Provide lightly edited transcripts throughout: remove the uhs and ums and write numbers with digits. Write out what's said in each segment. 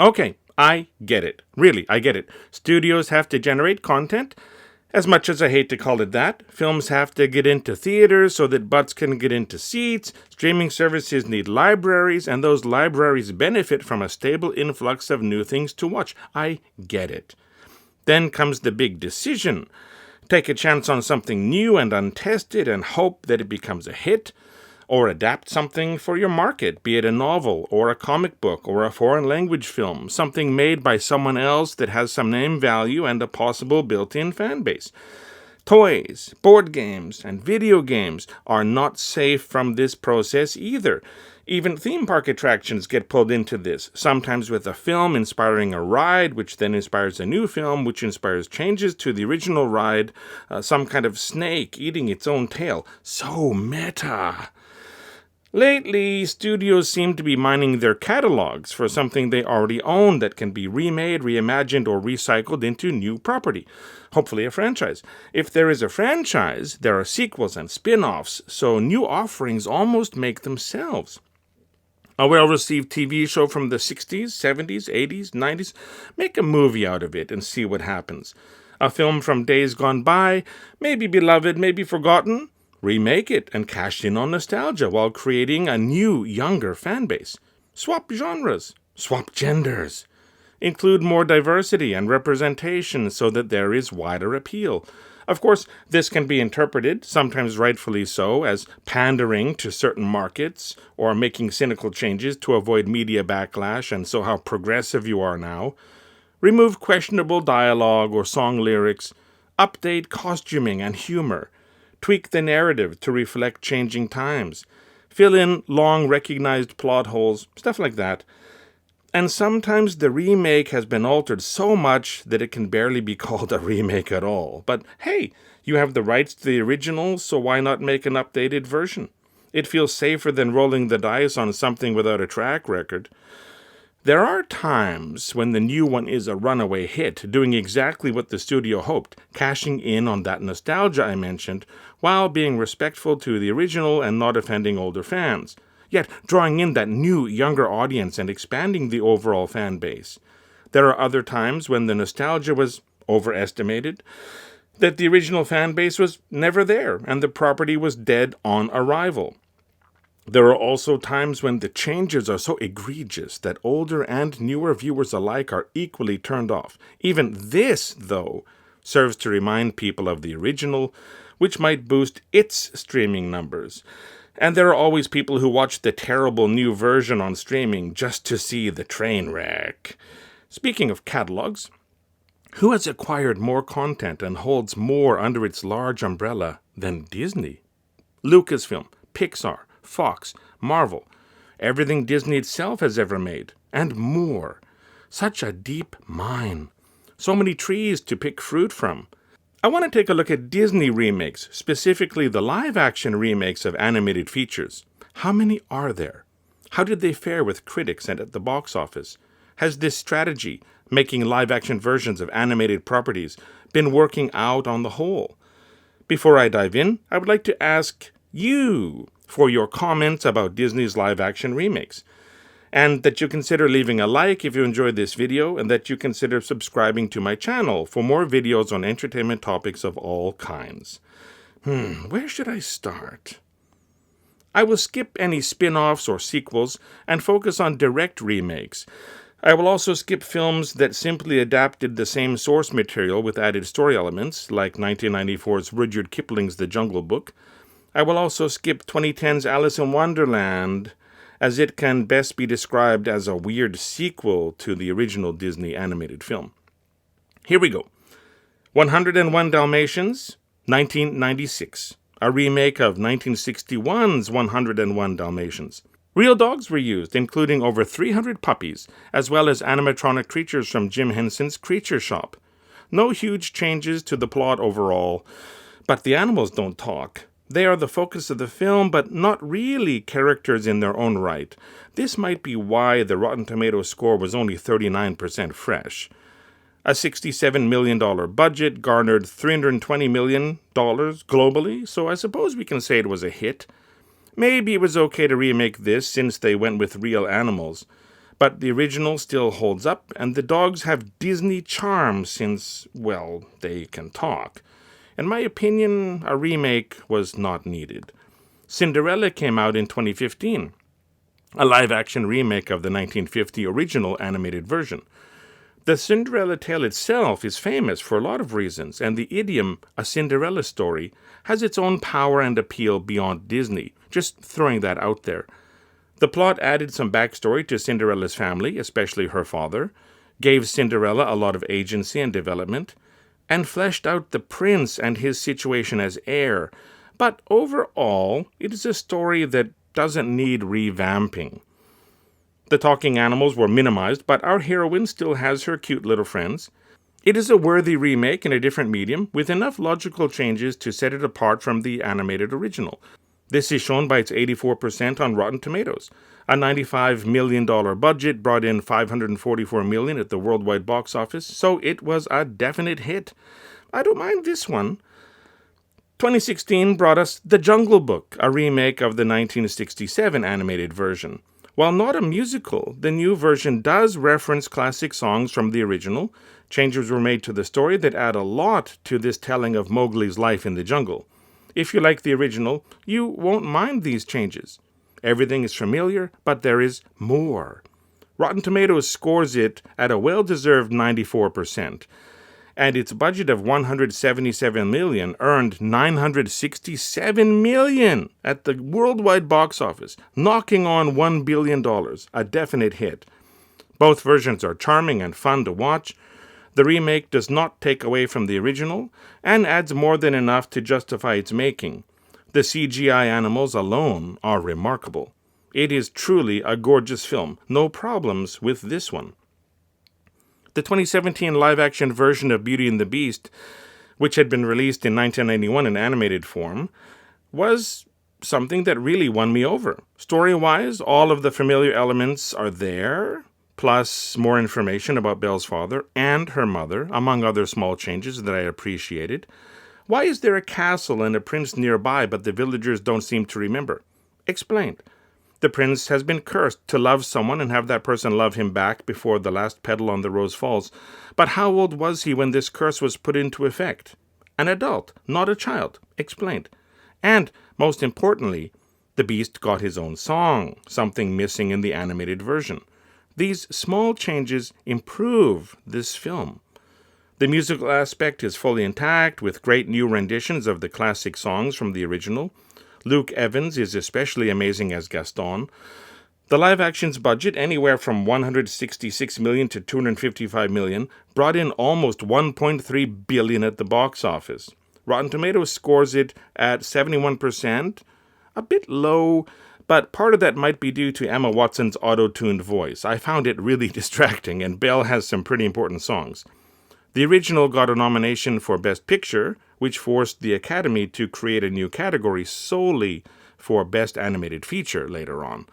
Okay, I get it. Really, I get it. Studios have to generate content. As much as I hate to call it that, films have to get into theaters so that butts can get into seats. Streaming services need libraries, and those libraries benefit from a stable influx of new things to watch. I get it. Then comes the big decision. Take a chance on something new and untested and hope that it becomes a hit, or adapt something for your market, be it a novel or a comic book or a foreign language film, something made by someone else that has some name value and a possible built-in fan base. Toys, board games, and video games are not safe from this process either. Even theme park attractions get pulled into this, sometimes with a film inspiring a ride, which then inspires a new film, which inspires changes to the original ride, some kind of snake eating its own tail. So meta. Lately, studios seem to be mining their catalogs for something they already own that can be remade, reimagined, or recycled into new property. Hopefully a franchise. If there is a franchise, there are sequels and spin-offs, so new offerings almost make themselves. A well-received TV show from the 60s, 70s, 80s, 90s, make a movie out of it and see what happens. A film from days gone by, maybe beloved, maybe forgotten, remake it and cash in on nostalgia while creating a new, younger fan base. Swap genres, swap genders. Include more diversity and representation so that there is wider appeal. Of course, this can be interpreted, sometimes rightfully so, as pandering to certain markets or making cynical changes to avoid media backlash and so how progressive you are now. Remove questionable dialogue or song lyrics. Update costuming and humor. Tweak the narrative to reflect changing times. Fill in long recognized plot holes, stuff like that. And sometimes the remake has been altered so much that it can barely be called a remake at all. But hey, you have the rights to the original, so why not make an updated version? It feels safer than rolling the dice on something without a track record. There are times when the new one is a runaway hit, doing exactly what the studio hoped, cashing in on that nostalgia I mentioned, while being respectful to the original and not offending older fans, yet drawing in that new, younger audience and expanding the overall fan base. There are other times when the nostalgia was overestimated, that the original fan base was never there, and the property was dead on arrival. There are also times when the changes are so egregious that older and newer viewers alike are equally turned off. Even this, though, serves to remind people of the original, which might boost its streaming numbers. And there are always people who watch the terrible new version on streaming just to see the train wreck. Speaking of catalogs, who has acquired more content and holds more under its large umbrella than Disney? Lucasfilm, Pixar, Fox, Marvel, everything Disney itself has ever made, and more. Such a deep mine. So many trees to pick fruit from. I want to take a look at Disney remakes, specifically the live-action remakes of animated features. How many are there? How did they fare with critics and at the box office? Has this strategy, making live-action versions of animated properties, been working out on the whole? Before I dive in, I would like to ask you for your comments about Disney's live-action remakes, and that you consider leaving a like if you enjoyed this video, and that you consider subscribing to my channel for more videos on entertainment topics of all kinds. Where should I start? I will skip any spin-offs or sequels and focus on direct remakes. I will also skip films that simply adapted the same source material with added story elements, like 1994's Rudyard Kipling's The Jungle Book. I will also skip 2010's Alice in Wonderland, as it can best be described as a weird sequel to the original Disney animated film. Here we go. 101 Dalmatians, 1996. A remake of 1961's 101 Dalmatians. Real dogs were used, including over 300 puppies, as well as animatronic creatures from Jim Henson's Creature Shop. No huge changes to the plot overall, but the animals don't talk. They are the focus of the film, but not really characters in their own right. This might be why the Rotten Tomatoes score was only 39% fresh. A $67 million budget garnered $320 million globally, so I suppose we can say it was a hit. Maybe it was okay to remake this since they went with real animals. But the original still holds up, and the dogs have Disney charm since, well, they can talk. In my opinion, a remake was not needed. Cinderella came out in 2015, a live-action remake of the 1950 original animated version. The Cinderella tale itself is famous for a lot of reasons, and the idiom, a Cinderella story, has its own power and appeal beyond Disney. Just throwing that out there. The plot added some backstory to Cinderella's family, especially her father, gave Cinderella a lot of agency and development, and fleshed out the prince and his situation as heir. But overall, it is a story that doesn't need revamping. The talking animals were minimized, but our heroine still has her cute little friends. It is a worthy remake in a different medium, with enough logical changes to set it apart from the animated original. This is shown by its 84% on Rotten Tomatoes. A $95 million budget brought in $544 million at the worldwide box office, so it was a definite hit. I don't mind this one. 2016 brought us The Jungle Book, a remake of the 1967 animated version. While not a musical, the new version does reference classic songs from the original. Changes were made to the story that add a lot to this telling of Mowgli's life in the jungle. If you like the original, you won't mind these changes. Everything is familiar, but there is more. Rotten Tomatoes scores it at a well-deserved 94%. And its budget of $177 million earned $967 million at the worldwide box office, knocking on $1 billion, a definite hit. Both versions are charming and fun to watch. The remake does not take away from the original and adds more than enough to justify its making. The CGI animals alone are remarkable. It is truly a gorgeous film. No problems with this one. The 2017 live-action version of Beauty and the Beast, which had been released in 1991 in animated form, was something that really won me over. Story-wise, all of the familiar elements are there, plus more information about Belle's father and her mother, among other small changes that I appreciated. Why is there a castle and a prince nearby, but the villagers don't seem to remember? Explained. The prince has been cursed to love someone and have that person love him back before the last petal on the rose falls. But how old was he when this curse was put into effect? An adult, not a child. Explained. And, most importantly, the beast got his own song, something missing in the animated version. These small changes improve this film. The musical aspect is fully intact, with great new renditions of the classic songs from the original. Luke Evans is especially amazing as Gaston. The live-action's budget, anywhere from $166 million to $255 million, brought in almost $1.3 billion at the box office. Rotten Tomatoes scores it at 71%, a bit low, but part of that might be due to Emma Watson's auto-tuned voice. I found it really distracting, and Belle has some pretty important songs. The original got a nomination for Best Picture, which forced the Academy to create a new category solely for Best Animated Feature later on.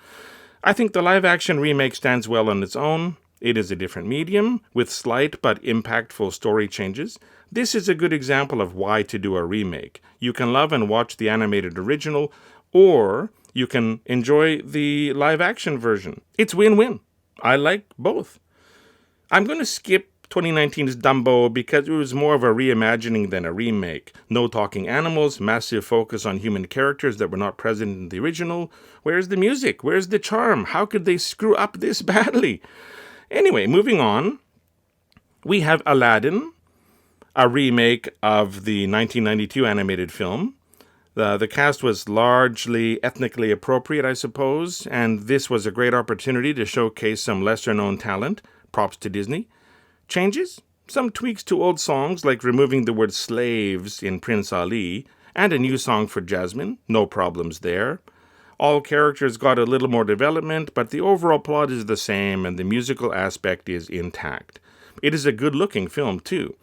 I think the live-action remake stands well on its own. It is a different medium, with slight but impactful story changes. This is a good example of why to do a remake. You can love and watch the animated original, or you can enjoy the live-action version. It's win-win. I like both. I'm going to skip 2019's Dumbo because it was more of a reimagining than a remake. No talking animals, massive focus on human characters that were not present in the original. Where's the music? Where's the charm? How could they screw up this badly? Anyway, moving on. We have Aladdin, a remake of the 1992 animated film. The cast was largely ethnically appropriate, I suppose, and this was a great opportunity to showcase some lesser-known talent. Props to Disney. Changes? Some tweaks to old songs, like removing the word slaves in Prince Ali, and a new song for Jasmine. No problems there. All characters got a little more development, but the overall plot is the same, and the musical aspect is intact. It is a good-looking film, too.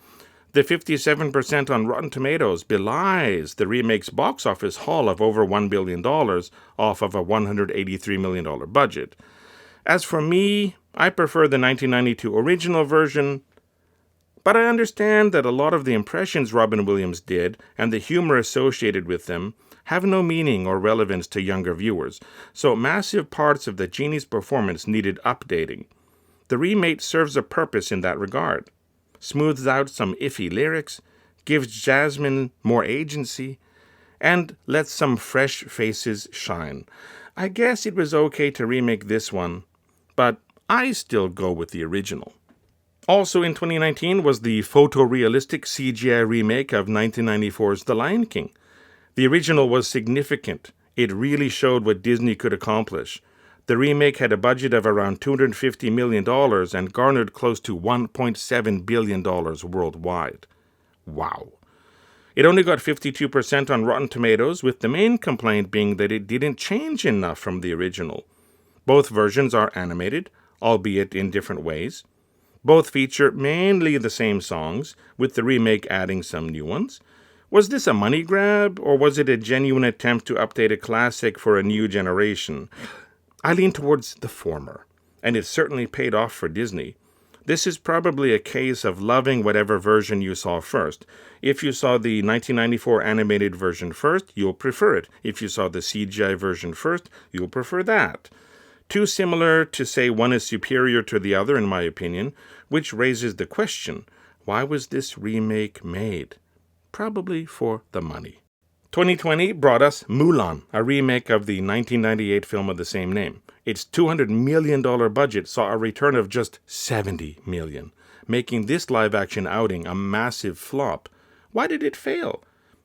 The 57% on Rotten Tomatoes belies the remake's box office haul of over $1 billion off of a $183 million budget. As for me, I prefer the 1992 original version, but I understand that a lot of the impressions Robin Williams did and the humor associated with them have no meaning or relevance to younger viewers, so massive parts of the genie's performance needed updating. The remake serves a purpose in that regard. Smooths out some iffy lyrics, gives Jasmine more agency, and lets some fresh faces shine. I guess it was okay to remake this one, but I still go with the original. Also in 2019 was the photorealistic CGI remake of 1994's The Lion King. The original was significant. It really showed what Disney could accomplish. The remake had a budget of around $250 million and garnered close to $1.7 billion worldwide. Wow. It only got 52% on Rotten Tomatoes, with the main complaint being that it didn't change enough from the original. Both versions are animated, albeit in different ways. Both feature mainly the same songs, with the remake adding some new ones. Was this a money grab, or was it a genuine attempt to update a classic for a new generation? I lean towards the former, and it certainly paid off for Disney. This is probably a case of loving whatever version you saw first. If you saw the 1994 animated version first, you'll prefer it. If you saw the CGI version first, you'll prefer that. Too similar to say one is superior to the other, in my opinion, which raises the question, why was this remake made? Probably for the money. 2020 brought us Mulan, a remake of the 1998 film of the same name. Its $200 million budget saw a return of just $70 million, making this live-action outing a massive flop. Why did it fail?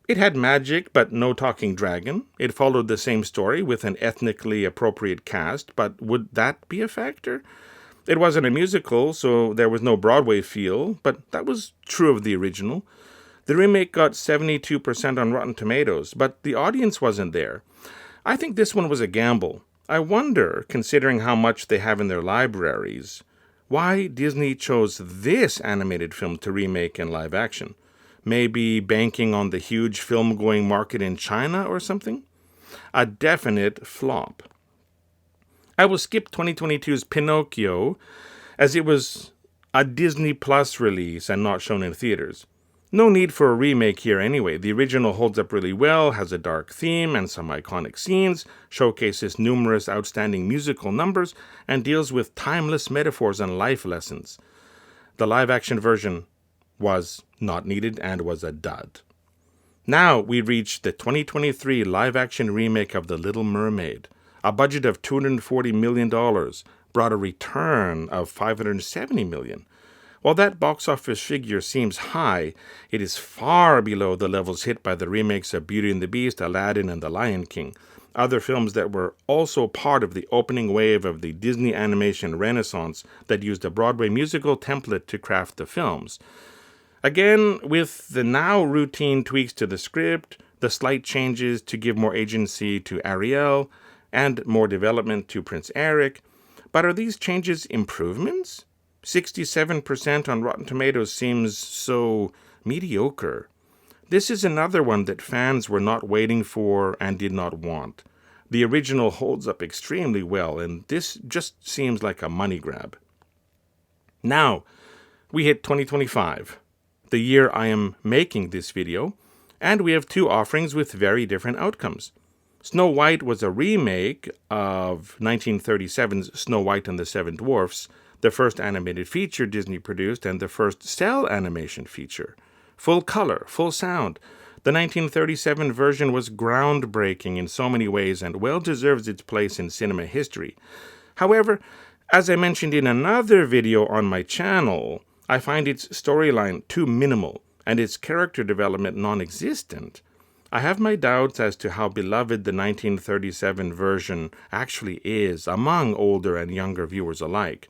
It had magic, but no talking dragon. It followed the same story with an ethnically appropriate cast, but would that be a factor? It wasn't a musical, so there was no Broadway feel, but that was true of the original. The remake got 72% on Rotten Tomatoes, but the audience wasn't there. I think this one was a gamble. I wonder, considering how much they have in their libraries, why Disney chose this animated film to remake in live action. Maybe banking on the huge film-going market in China or something? A definite flop. I will skip 2022's Pinocchio, as it was a Disney Plus release and not shown in theaters. No need for a remake here anyway. The original holds up really well, has a dark theme and some iconic scenes, showcases numerous outstanding musical numbers, and deals with timeless metaphors and life lessons. The live-action version was not needed and was a dud. Now we reach the 2023 live-action remake of The Little Mermaid. A budget of $240 million brought a return of $570 million. While that box office figure seems high, it is far below the levels hit by the remakes of Beauty and the Beast, Aladdin, and The Lion King, other films that were also part of the opening wave of the Disney animation renaissance that used a Broadway musical template to craft the films. Again, with the now routine tweaks to the script, the slight changes to give more agency to Ariel, and more development to Prince Eric. But are these changes improvements? 67% on Rotten Tomatoes seems so mediocre. This is another one that fans were not waiting for and did not want. The original holds up extremely well, and this just seems like a money grab. Now, we hit 2025, the year I am making this video, and we have two offerings with very different outcomes. Snow White was a remake of 1937's Snow White and the Seven Dwarfs, the first animated feature Disney produced and the first cell animation feature. Full color, full sound. The 1937 version was groundbreaking in so many ways and well deserves its place in cinema history. However, as I mentioned in another video on my channel, I find its storyline too minimal and its character development non-existent. I have my doubts as to how beloved the 1937 version actually is among older and younger viewers alike.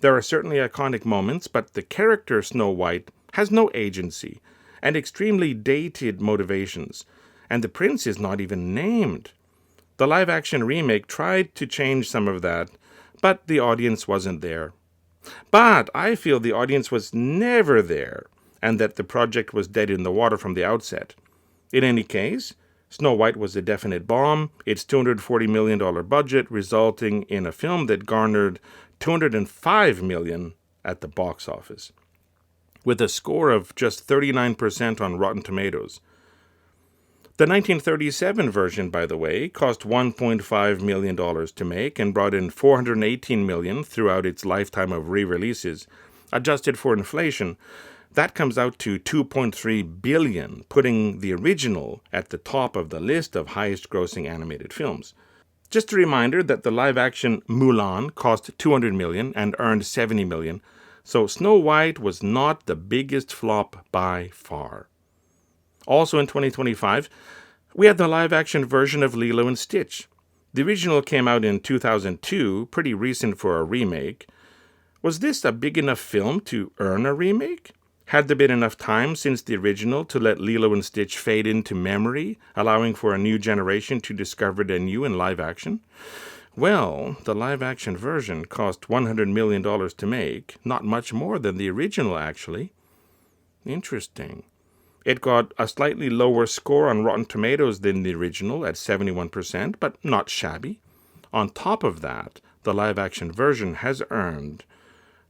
There are certainly iconic moments, but the character Snow White has no agency and extremely dated motivations, and the prince is not even named. The live-action remake tried to change some of that, but the audience wasn't there. But I feel the audience was never there, and that the project was dead in the water from the outset. In any case, Snow White was a definite bomb, its $240 million budget resulting in a film that garnered $205 million at the box office, with a score of just 39% on Rotten Tomatoes. The The 1937 version, by the way, cost $1.5 million to make and brought in $418 million throughout its lifetime of re-releases. Adjusted for inflation, that comes out to $2.3 billion, putting the original at the top of the list of highest-grossing animated films. Just a reminder that the live-action Mulan cost $200 million and earned $70 million, so Snow White was not the biggest flop by far. Also in 2025, we had the live-action version of Lilo and Stitch. The original came out in 2002, pretty recent for a remake. Was this a big enough film to earn a remake? Had there been enough time since the original to let Lilo and Stitch fade into memory, allowing for a new generation to discover it anew in live action? Well, the live-action version cost $100 million to make, not much more than the original, actually. Interesting. It got a slightly lower score on Rotten Tomatoes than the original at 71%, but not shabby. On top of that, the live-action version has earned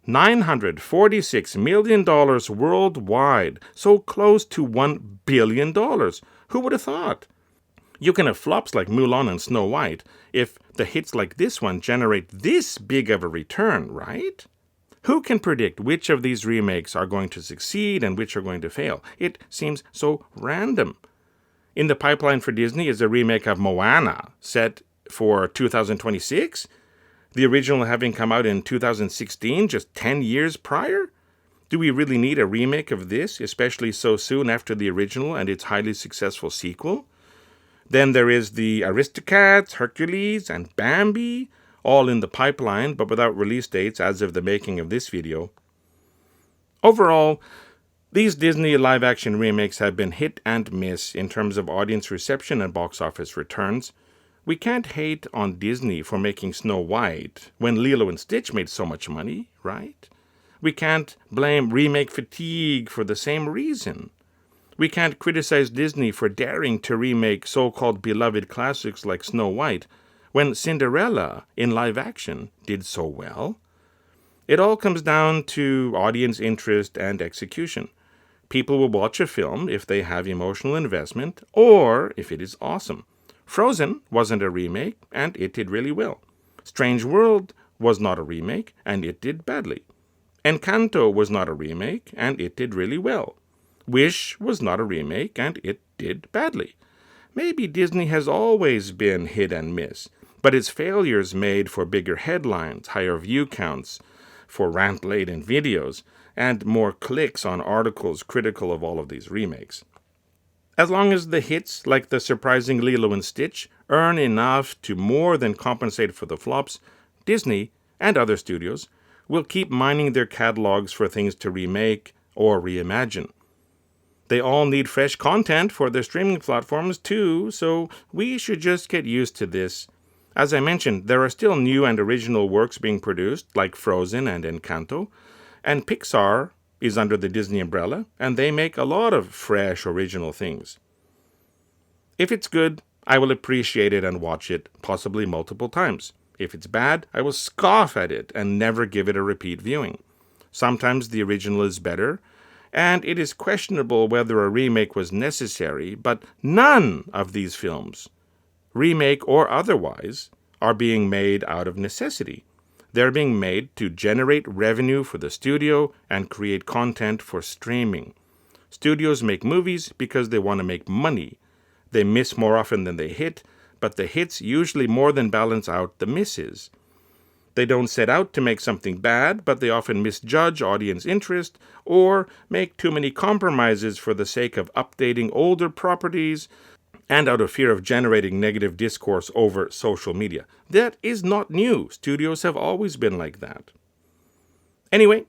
$946 million worldwide, so close to $1 billion. Who would have thought? You can have flops like Mulan and Snow White if the hits like this one generate this big of a return, right? Who can predict which of these remakes are going to succeed and which are going to fail? It seems so random. In the pipeline for Disney is a remake of Moana, set for 2026, the original having come out in 2016, just 10 years prior? Do we really need a remake of this, especially so soon after the original and its highly successful sequel? Then there is the Aristocats, Hercules, and Bambi, all in the pipeline, but without release dates as of the making of this video. Overall, these Disney live-action remakes have been hit and miss in terms of audience reception and box office returns. We can't hate on Disney for making Snow White when Lilo and Stitch made so much money, right? We can't blame remake fatigue for the same reason. We can't criticize Disney for daring to remake so-called beloved classics like Snow White when Cinderella in live action did so well. It all comes down to audience interest and execution. People will watch a film if they have emotional investment or if it is awesome. Frozen wasn't a remake, and it did really well. Strange World was not a remake, and it did badly. Encanto was not a remake, and it did really well. Wish was not a remake, and it did badly. Maybe Disney has always been hit and miss, but its failures made for bigger headlines, higher view counts, for rant-laden videos, and more clicks on articles critical of all of these remakes. As long as the hits, like the surprising Lilo and Stitch, earn enough to more than compensate for the flops, Disney and other studios will keep mining their catalogs for things to remake or reimagine. They all need fresh content for their streaming platforms too, so we should just get used to this. As I mentioned, there are still new and original works being produced, like Frozen and Encanto, and Pixar is under the Disney umbrella, and they make a lot of fresh, original things. If it's good, I will appreciate it and watch it, possibly multiple times. If it's bad, I will scoff at it and never give it a repeat viewing. Sometimes the original is better, and it is questionable whether a remake was necessary, but none of these films, remake or otherwise, are being made out of necessity. They're being made to generate revenue for the studio and create content for streaming. Studios make movies because they want to make money. They miss more often than they hit, but the hits usually more than balance out the misses. They don't set out to make something bad, but they often misjudge audience interest or make too many compromises for the sake of updating older properties and out of fear of generating negative discourse over social media. That is not new. Studios have always been like that. Anyway,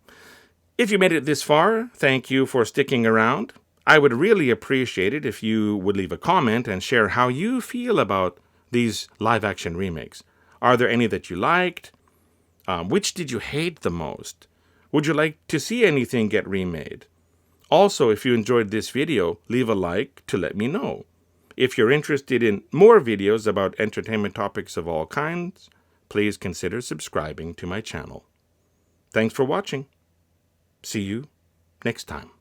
if you made it this far, thank you for sticking around. I would really appreciate it if you would leave a comment and share how you feel about these live-action remakes. Are there any that you liked? Which did you hate the most? Would you like to see anything get remade? Also, if you enjoyed this video, leave a like to let me know. If you're interested in more videos about entertainment topics of all kinds, please consider subscribing to my channel. Thanks for watching. See you next time.